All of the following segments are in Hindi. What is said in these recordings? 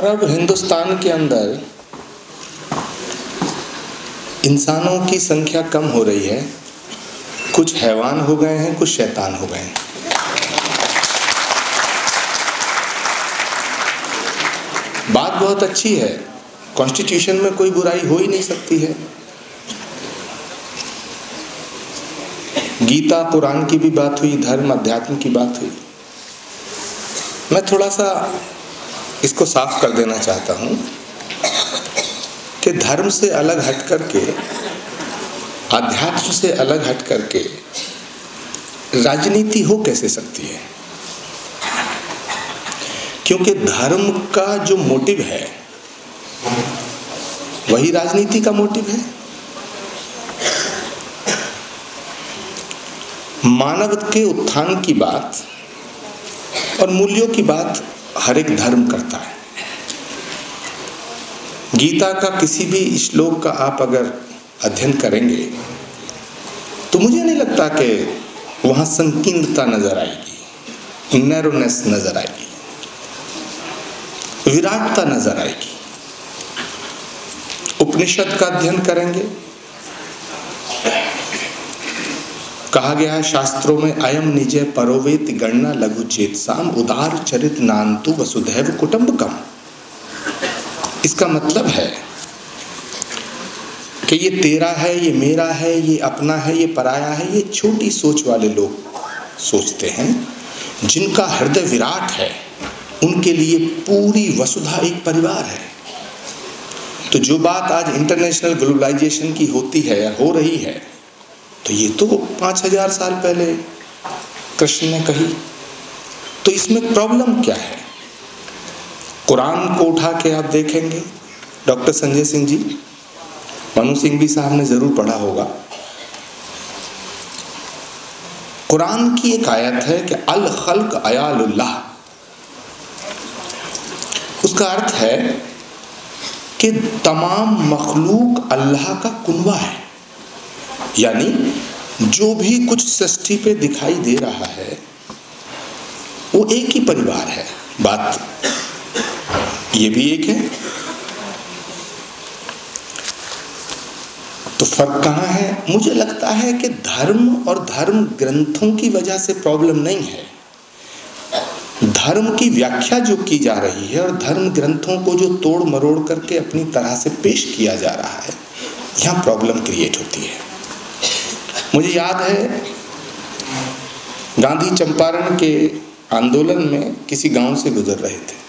अब हिंदुस्तान के अंदर इंसानों की संख्या कम हो रही है। कुछ हैवान हो गए हैं, कुछ शैतान हो गए हैं। बात बहुत अच्छी है, कॉन्स्टिट्यूशन में कोई बुराई हो ही नहीं सकती है। गीता कुरान की भी बात हुई, धर्म अध्यात्म की बात हुई। मैं थोड़ा सा इसको साफ कर देना चाहता हूं कि धर्म से अलग हट करके, अध्यात्म से अलग हट करके राजनीति हो कैसे सकती है? क्योंकि धर्म का जो मोटिव है वही राजनीति का मोटिव है। मानव के उत्थान की बात और मूल्यों की बात हर एक धर्म करता है। गीता का किसी भी श्लोक का आप अगर अध्ययन करेंगे तो मुझे नहीं लगता कि वहां संकीर्णता नजर आएगी, नैरोनेस नजर आएगी, विराटता नजर आएगी। उपनिषद का अध्ययन करेंगे, कहा गया है शास्त्रों में, अयम निजय परोवेति गणना लघु चेतसाम उदार चरित नान्तु वसुधैव कुटुंबकम। इसका मतलब है कि ये तेरा है, ये मेरा है, ये अपना है, ये पराया है, ये छोटी सोच वाले लोग सोचते हैं। जिनका हृदय विराट है उनके लिए पूरी वसुधा एक परिवार है। तो जो बात आज इंटरनेशनल ग्लोबलाइजेशन की होती है या हो रही है, तो ये तो 5000 साल पहले कृष्ण ने कही। तो इसमें प्रॉब्लम क्या है? कुरान को उठा के आप देखेंगे, डॉक्टर संजय सिंह जी, मनु सिंह भी साहब ने जरूर पढ़ा होगा। कुरान की एक आयत है कि अल खल्क अयालुल्लाह। उसका अर्थ है कि तमाम मखलूक अल्लाह का कुनवा है। यानी जो भी कुछ सृष्टि पे दिखाई दे रहा है वो एक ही परिवार है। बात ये भी एक है। तो फर्क कहाँ है? मुझे लगता है कि धर्म और धर्म ग्रंथों की वजह से प्रॉब्लम नहीं है। धर्म की व्याख्या जो की जा रही है और धर्म ग्रंथों को जो तोड़ मरोड़ करके अपनी तरह से पेश किया जा रहा है, यहाँ प्रॉब्लम क्रिएट होती है। मुझे याद है गांधी चंपारण के आंदोलन में किसी गांव से गुजर रहे थे।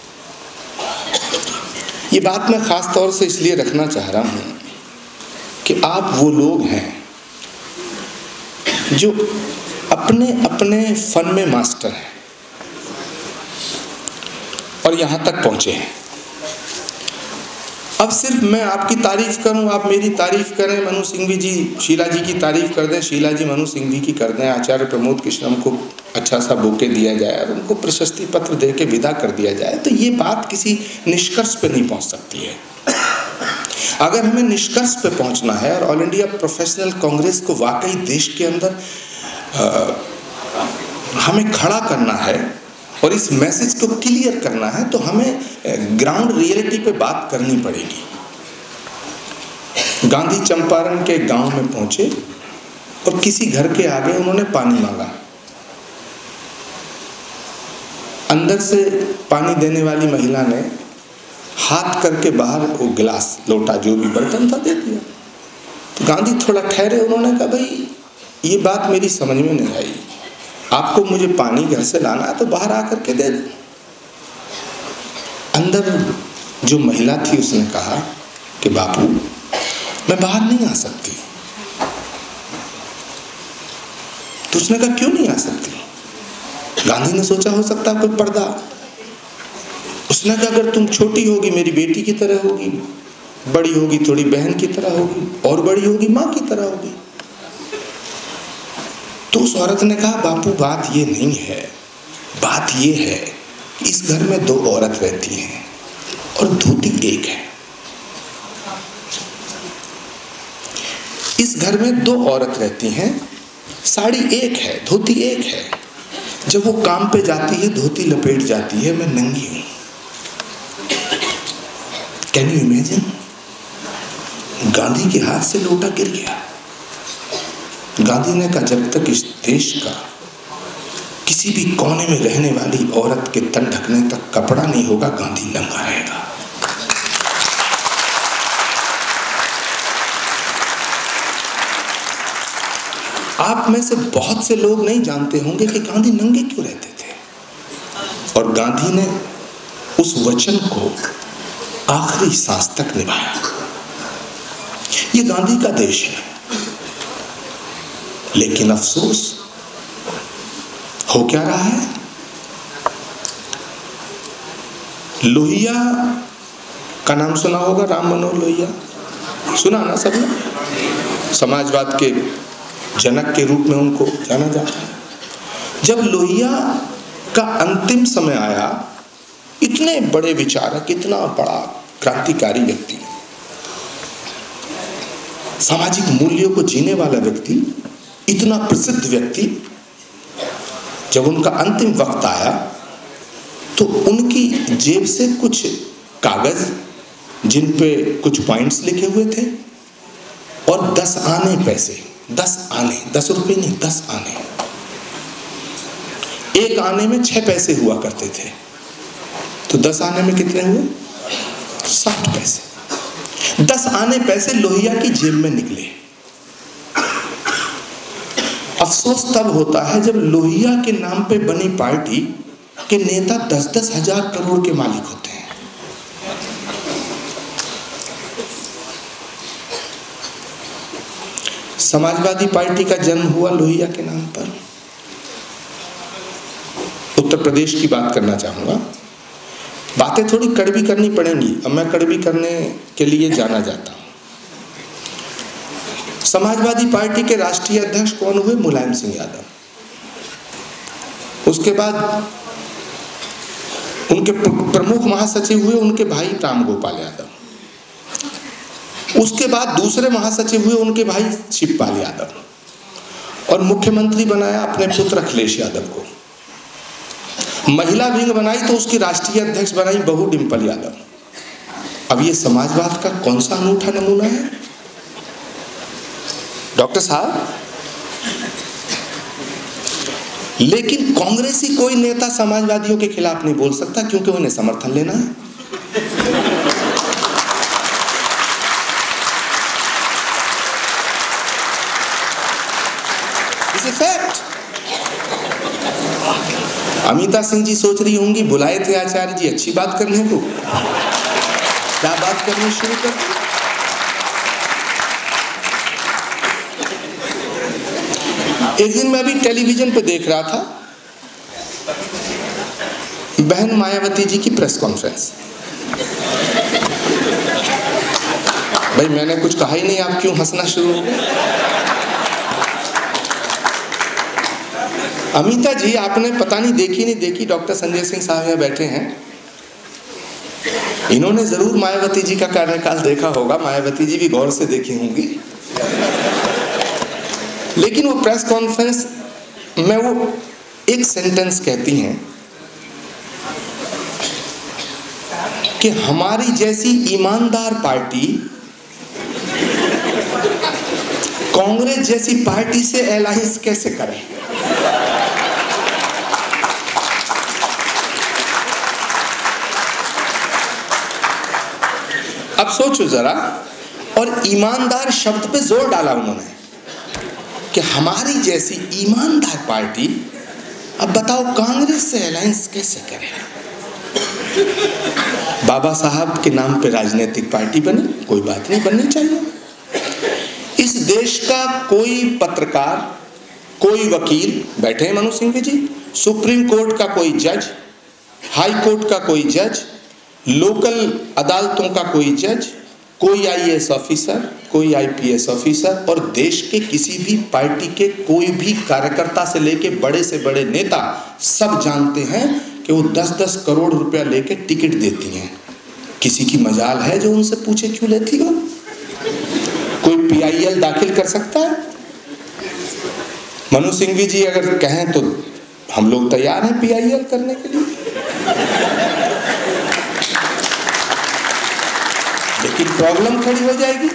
ये बात मैं खास तौर से इसलिए रखना चाह रहा हूं कि आप वो लोग हैं जो अपने अपने फन में मास्टर हैं और यहां तक पहुंचे हैं। अब सिर्फ मैं आपकी तारीफ करूं, आप मेरी तारीफ करें, मनु सिंघवी जी शीला जी की तारीफ कर दें, शीला जी मनु सिंघवी की कर दें, आचार्य प्रमोद कृष्णम को अच्छा सा बुके दिया जाए और उनको प्रशस्ति पत्र दे के विदा कर दिया जाए, तो ये बात किसी निष्कर्ष पे नहीं पहुंच सकती है। अगर हमें निष्कर्ष पे पहुंचना है और ऑल इंडिया प्रोफेशनल कांग्रेस को वाकई देश के अंदर हमें खड़ा करना है और इस मैसेज को क्लियर करना है, तो हमें ग्राउंड रियलिटी पे बात करनी पड़ेगी। गांधी चंपारण के गांव में पहुंचे और किसी घर के आगे उन्होंने पानी मांगा। अंदर से पानी देने वाली महिला ने हाथ करके बाहर वो गिलास, लोटा, जो भी बर्तन था दे दिया। तो गांधी थोड़ा ठहरे, उन्होंने कहा भाई ये बात मेरी समझ में नहीं आई, आपको मुझे पानी घर से लाना है तो बाहर आकर के दे दो। अंदर जो महिला थी उसने कहा कि बापू मैं बाहर नहीं आ सकती। तो उसने कहा क्यों नहीं आ सकती? गांधी ने सोचा हो सकता है कोई पर्दा। उसने कहा अगर तुम छोटी होगी मेरी बेटी की तरह होगी, बड़ी होगी थोड़ी बहन की तरह होगी, और बड़ी होगी माँ की तरह होगी। तो उस औरत ने कहा बापू बात ये नहीं है, बात ये है इस घर में 2 औरत रहती हैं और धोती एक है। इस घर में 2 औरत रहती हैं, साड़ी एक है, धोती एक है। जब वो काम पे जाती है धोती लपेट जाती है, मैं नंगी हूं। इमेजिन, गांधी के हाथ से लोटा गिर गया। गांधी ने कहा जब तक इस देश का किसी भी कोने में रहने वाली औरत के तन ढकने तक कपड़ा नहीं होगा, गांधी नंगा रहेगा। आप में से बहुत से लोग नहीं जानते होंगे कि गांधी नंगे क्यों रहते थे, और गांधी ने उस वचन को आखिरी सांस तक निभाया। ये गांधी का देश है, लेकिन अफसोस हो क्या रहा है? लोहिया का नाम सुना होगा, राम मनोहर लोहिया, सुना ना सबने? समाजवाद के जनक के रूप में उनको जाना जाता है। जब लोहिया का अंतिम समय आया, इतने बड़े विचारक, इतना बड़ा क्रांतिकारी व्यक्ति, सामाजिक मूल्यों को जीने वाला व्यक्ति, इतना प्रसिद्ध व्यक्ति, जब उनका अंतिम वक्त आया तो उनकी जेब से कुछ कागज जिन पे कुछ पॉइंट्स लिखे हुए थे और 10 आने पैसे, 10 आने, 10 रुपए नहीं, 10 आने, एक आने में 6 पैसे हुआ करते थे, तो 10 आने में कितने हुए? 60 पैसे। 10 आने पैसे लोहिया की जेब में निकले। अफसोस तब होता है जब लोहिया के नाम पे बनी पार्टी के नेता 10-10 हजार करोड़ के मालिक होते हैं। समाजवादी पार्टी का जन्म हुआ लोहिया के नाम पर। उत्तर प्रदेश की बात करना चाहूंगा। बातें थोड़ी कड़वी करनी पड़ेंगी, अब मैं कड़वी करने के लिए जाना जाता हूं। समाजवादी पार्टी के राष्ट्रीय अध्यक्ष कौन हुए? मुलायम सिंह यादव। उसके बाद उनके प्रमुख महासचिव हुए उनके भाई राम गोपाल यादव। उसके बाद दूसरे महासचिव हुए उनके भाई शिवपाल यादव, और मुख्यमंत्री बनाया अपने पुत्र अखिलेश यादव को। महिला विंग बनाई तो उसकी राष्ट्रीय अध्यक्ष बनाई बहू डिंपल यादव। अब ये समाजवाद का कौन सा अनूठा नमूना है डॉक्टर साहब? लेकिन कांग्रेसी कोई नेता समाजवादियों के खिलाफ नहीं बोल सकता, क्योंकि उन्हें समर्थन लेना है। फैक्ट। अमिता सिंह जी सोच रही होंगी बुलाए थे आचार्य जी अच्छी बात करने को, क्या बात करनी शुरू कर दी। एक दिन मैं अभी टेलीविजन पे देख रहा था बहन मायावती जी की प्रेस कॉन्फ्रेंस। भाई मैंने कुछ कहा ही नहीं, आप क्यों हंसना शुरू हो गए? अमिता जी आपने पता नहीं देखी नहीं देखी, डॉक्टर संजय सिंह साहब यहाँ बैठे हैं, इन्होंने जरूर मायावती जी का कार्यकाल देखा होगा, मायावती जी भी गौर से देखी होंगी। लेकिन वो प्रेस कॉन्फ्रेंस में वो एक सेंटेंस कहती हैं कि हमारी जैसी ईमानदार पार्टी कांग्रेस जैसी पार्टी से अलायंस कैसे करे। अब सोचो जरा, और ईमानदार शब्द पे जोर डाला उन्होंने कि हमारी जैसी ईमानदार पार्टी, अब बताओ कांग्रेस से अलायंस कैसे करे। बाबा साहब के नाम पे राजनीतिक पार्टी बनी, कोई बात नहीं, बननी चाहिए। इस देश का कोई पत्रकार, कोई वकील, बैठे हैं मनु सिंह जी, सुप्रीम कोर्ट का कोई जज, हाई कोर्ट का कोई जज, लोकल अदालतों का कोई जज, कोई आईएएस ऑफिसर, कोई आईपीएस ऑफिसर, और देश के किसी भी पार्टी के कोई भी कार्यकर्ता से लेके बड़े से बड़े नेता सब जानते हैं कि वो 10-10 करोड़ रुपया लेके टिकट देती हैं। किसी की मजाल है जो उनसे पूछे क्यों लेती हो? कोई पीआईएल दाखिल कर सकता है? मनु सिंघवी जी अगर कहें तो हम लोग तैयार हैं पीआईएल करने के लिए। प्रॉब्लम खड़ी हो जाएगी।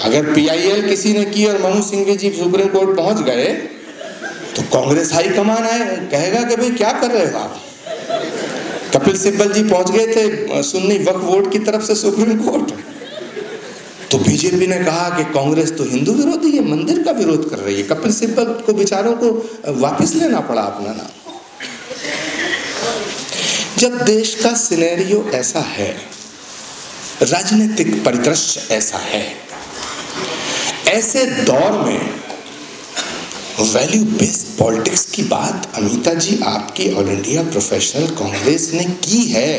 अगर PIL किसी ने की और मनोज सिंघवी जी सुप्रीम कोर्ट पहुंच गए तो कांग्रेस हाई कमान आए कहेगा कि भाई क्या कर रहे हो आप। कपिल सिब्बल जी पहुंच गए थे सुन्नी वक्फ बोर्ड की तरफ से सुप्रीम कोर्ट, तो बीजेपी ने कहा कि कांग्रेस तो हिंदू विरोधी है, मंदिर का विरोध कर रही है। कपिल सिब्बल को बेचारों को वापस लेना पड़ा अपना नाम। जब देश का सिनेरियो ऐसा है, राजनीतिक परिदृश्य ऐसा है, ऐसे दौर में वैल्यू बेस्ड पॉलिटिक्स की बात अमिता जी आपकी ऑल इंडिया प्रोफेशनल कांग्रेस ने की है,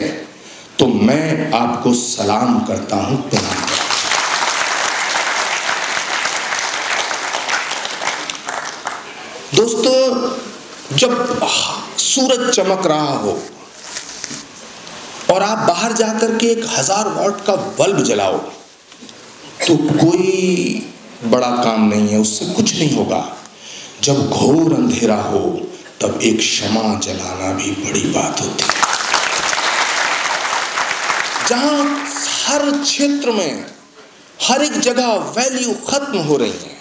तो मैं आपको सलाम करता हूं, प्रणाम। दोस्तों, जब सूरज चमक रहा हो और आप बाहर जाकर के 1000 वॉट का बल्ब जलाओ तो कोई बड़ा काम नहीं है, उससे कुछ नहीं होगा। जब घोर अंधेरा हो तब एक शमा जलाना भी बड़ी बात होती है। जहां हर क्षेत्र में हर एक जगह वैल्यू खत्म हो रही है,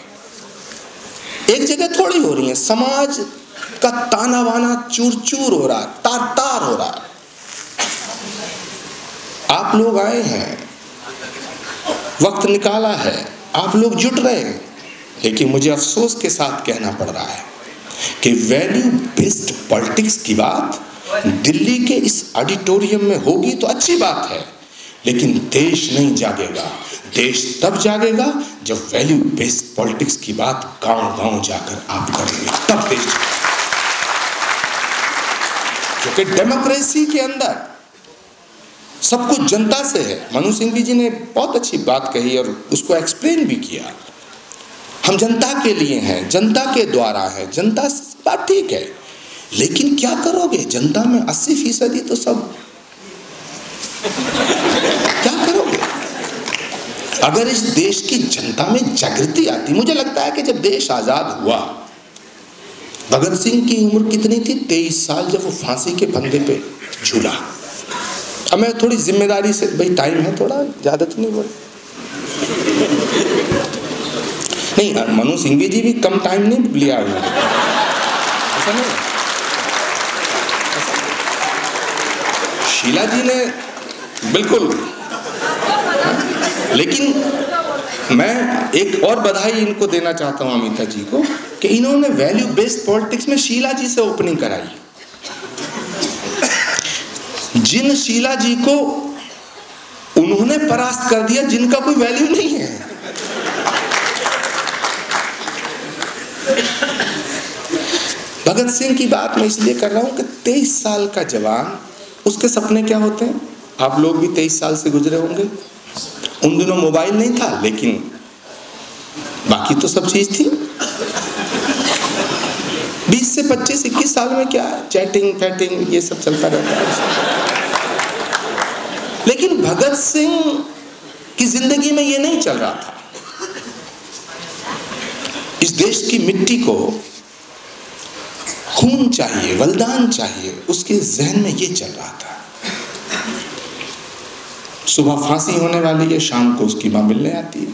एक जगह थोड़ी हो रही है, समाज का ताना बाना चूर चूर हो रहा है, तार तार हो रहा है। आप लोग आए हैं, वक्त निकाला है, आप लोग जुट रहे हैं, लेकिन मुझे अफसोस के साथ कहना पड़ रहा है कि वैल्यू बेस्ड पॉलिटिक्स की बात दिल्ली के इस ऑडिटोरियम में होगी तो अच्छी बात है, लेकिन देश नहीं जागेगा। देश तब जागेगा जब वैल्यू बेस्ड पॉलिटिक्स की बात गांव-गांव जाकर आप करेंगे, तब देश। क्योंकि डेमोक्रेसी के अंदर सब कुछ जनता से है। मनोज सिंघवी जी ने बहुत अच्छी बात कही और उसको एक्सप्लेन भी किया। हम जनता के लिए हैं, जनता के द्वारा है, जनता बात ठीक है, लेकिन क्या करोगे? जनता में 80% तो सब क्या करोगे? अगर इस देश की जनता में जागृति आती, मुझे लगता है कि जब देश आजाद हुआ, भगत सिंह की उम्र कितनी थी? 23 साल, जब वो फांसी के फंदे पे झूला। अब मैं थोड़ी जिम्मेदारी से, भाई टाइम है थोड़ा, ज्यादा तो नहीं बोल नहीं, मनोज सिंघवी जी भी कम टाइम नहीं लिया उन्होंने, ऐसा नहीं। शीला जी ने बिल्कुल, लेकिन मैं एक और बधाई इनको देना चाहता हूं अमिता जी को कि इन्होंने वैल्यू बेस्ड पॉलिटिक्स में शीला जी से ओपनिंग कराई। जिन शीला जी को उन्होंने परास्त कर दिया जिनका कोई वैल्यू नहीं है। भगत सिंह की बात मैं इसलिए कर रहा हूं कि 23 साल का जवान, उसके सपने क्या होते हैं? आप लोग भी 23 साल से गुजरे होंगे। उन दिनों मोबाइल नहीं था, लेकिन बाकी तो सब चीज थी। 20 से 25-21 साल में क्या चैटिंग फैटिंग ये सब चलता रहता है। लेकिन भगत सिंह की जिंदगी में ये नहीं चल रहा था। इस देश की मिट्टी को खून चाहिए, बलिदान चाहिए, उसके जहन में ये चल रहा था। सुबह फांसी होने वाली है, शाम को उसकी मां मिलने आती है।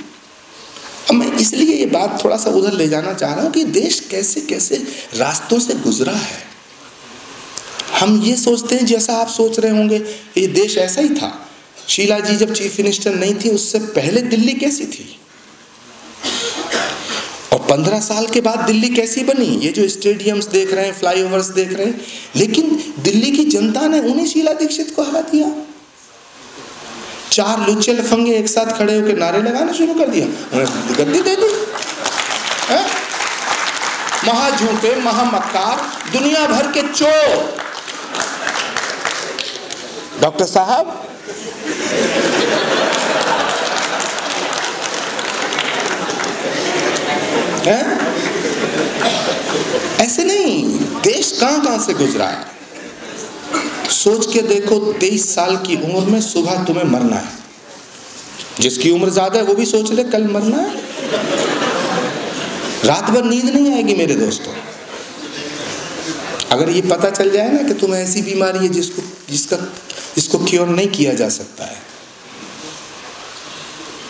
अब मैं इसलिए ये बात थोड़ा सा उधर ले जाना चाह रहा हूं कि देश कैसे कैसे रास्तों से गुजरा है। हम ये सोचते हैं जैसा आप सोच रहे होंगे ये देश ऐसा ही था। शीला जी जब चीफ मिनिस्टर नहीं थी, उससे पहले दिल्ली कैसी थी, और 15 साल के बाद दिल्ली कैसी बनी। ये जो स्टेडियम्स देख रहे हैं, फ्लाईओवर्स देख रहे हैं, लेकिन दिल्ली की जनता ने उन्हीं शीला दीक्षित को हरा दिया। 4 लुच्चे लफंगे एक साथ खड़े होकर नारे लगाना शुरू कर दिया, उन्हें गद्दी दे दी। महाझूठे, महामक्कार, दुनिया भर के चोर। डॉक्टर साहब, ऐसे नहीं, देश कहां से गुजरा है। सोच के देखो, 23 साल की उम्र में सुबह तुम्हें मरना है। जिसकी उम्र ज्यादा है वो भी सोच ले कल मरना है। रात भर नींद नहीं आएगी मेरे दोस्तों। अगर ये पता चल जाए ना कि तुम्हें ऐसी बीमारी है जिसको क्योर नहीं किया जा सकता है,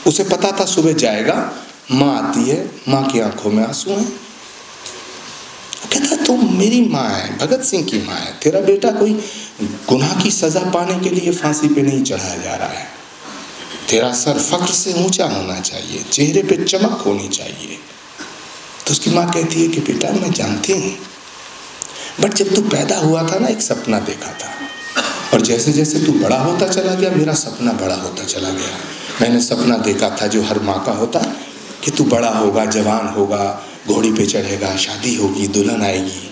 उसे पता था सुबह जाएगा, माँ आती है, माँ की आंखों में आंसू हैं। कहता तुम मेरी माँ है, भगत सिंह की माँ है, तेरा बेटा कोई गुनाह की सजा पाने के लिए फांसी पे नहीं चढ़ाया जा रहा है, तेरा सर फख्र से ऊंचा होना चाहिए, चेहरे पे चमक होनी चाहिए। तो उसकी माँ कहती है कि बेटा मैं जानती हूँ, बट जब तू पैदा हुआ था ना एक सपना देखा था, और जैसे जैसे तू बड़ा होता चला गया मेरा सपना बड़ा होता चला गया। मैंने सपना देखा था जो हर माँ का होता है कि तू बड़ा होगा, जवान होगा, घोड़ी पे चढ़ेगा, शादी होगी, दुल्हन आएगी।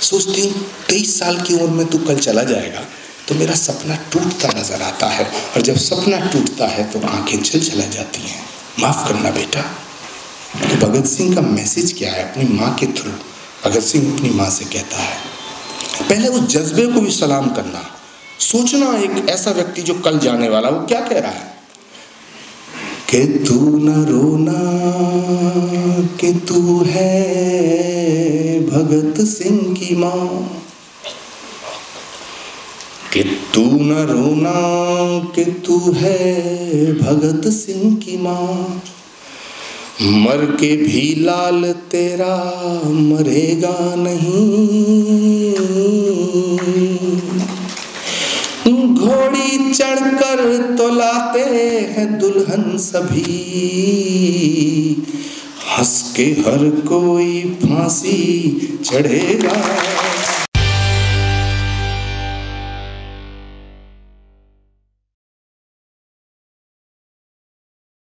सोचती हूँ 23 साल की उम्र में तू कल चला जाएगा तो मेरा सपना टूटता नजर आता है, और जब सपना टूटता है तो आंखें छलछला जाती हैं। माफ करना बेटा। तो भगत सिंह का मैसेज क्या है? अपनी माँ के थ्रू भगत सिंह अपनी माँ से कहता है, पहले उस जज्बे को भी सलाम करना, सोचना एक ऐसा व्यक्ति जो कल जाने वाला, वो क्या कह रहा है कि तू न रोना कि तू है भगत सिंह की माँ, कि तू न रोना कि तू है भगत सिंह की माँ, मर के भी लाल तेरा मरेगा नहीं, घोड़ी चढ़कर तो लाते हैं दुल्हन सभी, हंस के हर कोई फांसी चढ़ेगा।